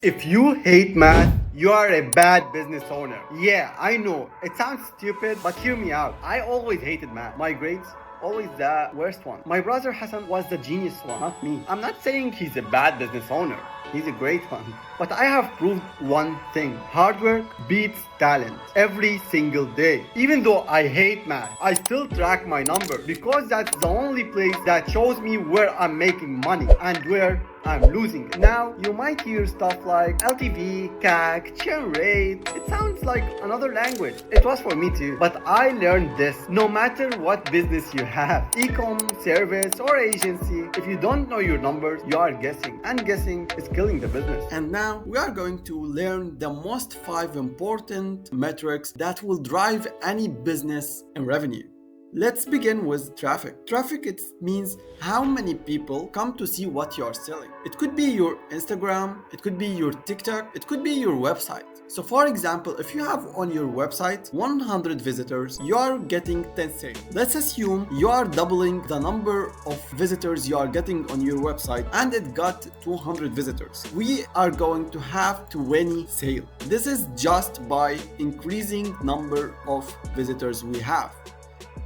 If you hate math, you are a bad business owner. Yeah, I know. It sounds stupid, but hear me out. I always hated math. My grades, always the worst one. My brother Hassan was the genius one, not me. I'm not saying he's a bad business owner. He's a great one. But I have proved one thing. Hard work beats talent every single day. Even though I hate math, I still track my number because that's the only place that shows me where I'm making money and where I'm losing it. Now, you might hear stuff like LTV, CAC, churn rate. It sounds like another language. It was for me too. But I learned this. No matter what business you have, e-com, service, or agency, if you don't know your numbers, you are guessing. And guessing is killing the business. And now, we are going to learn the most 5 important metrics that will drive any business and revenue. Let's begin with traffic. Traffic, it means how many people come to see what you are selling. It could be your Instagram, it could be your TikTok, it could be your website. So for example, if you have on your website 100 visitors, you are getting 10 sales. Let's assume you are doubling the number of visitors you are getting on your website and it got 200 visitors. We are going to have 20 sales. This is just by increasing number of visitors we have.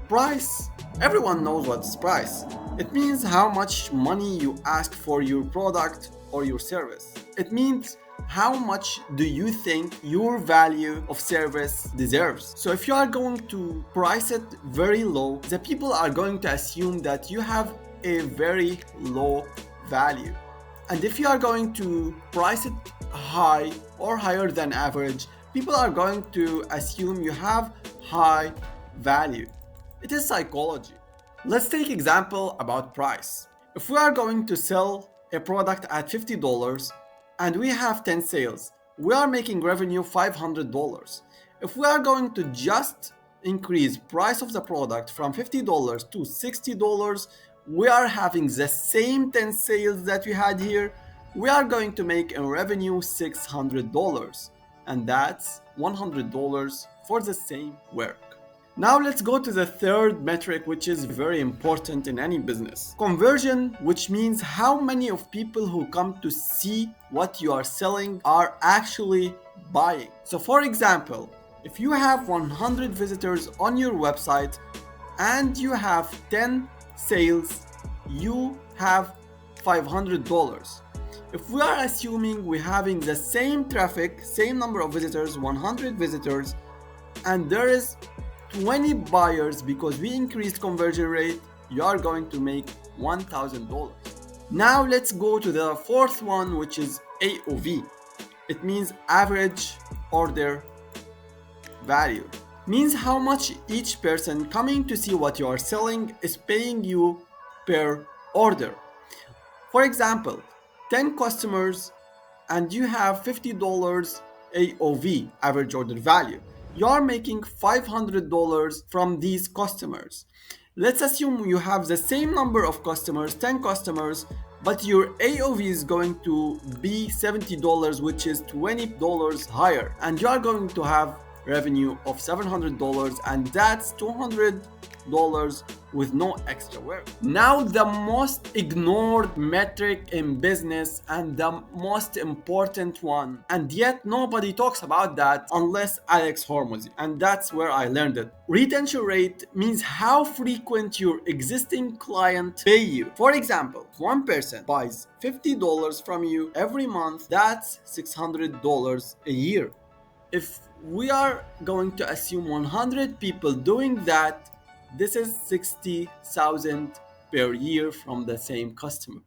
Price. Everyone knows what's price. It means how much money you ask for your product or your service. It means how much do you think your value of service deserves. So if you are going to price it very low, the people are going to assume that you have a very low value. And if you are going to price it high or higher than average, people are going to assume you have high value. It is psychology. Let's take example about price. If we are going to sell a product at $50 and we have 10 sales, we are making revenue $500. If we are going to just increase price of the product from $50 to $60, we are having the same 10 sales that we had here. We are going to make a revenue $600, and that's $100 for the same work. Now let's go to the third metric, which is very important in any business. Conversion, which means how many of people who come to see what you are selling are actually buying. So for example, if you have 100 visitors on your website and you have 10 sales, you have $500. If we are assuming we're having the same traffic, same number of visitors, 100 visitors, and there is 20 buyers because we increased conversion rate, you are going to make $1,000. Now let's go to the fourth one, which is AOV. It means average order value. Means how much each person coming to see what you are selling is paying you per order. For example, 10 customers and you have $50 AOV, average order value. You are making $500 from these customers. Let's assume you have the same number of customers, 10 customers, but your AOV is going to be $70, which is $20 higher, and you are going to have revenue of $700, and that's $200 with no extra work. Now the most ignored metric in business and the most important one, and yet nobody talks about that unless Alex Hormozy, and that's where I learned it. Retention rate means how frequent your existing client pay you. For example, if one person buys $50 from you every month, that's $600 a year. If we are going to assume 100 people doing that, this is 60,000 per year from the same customer.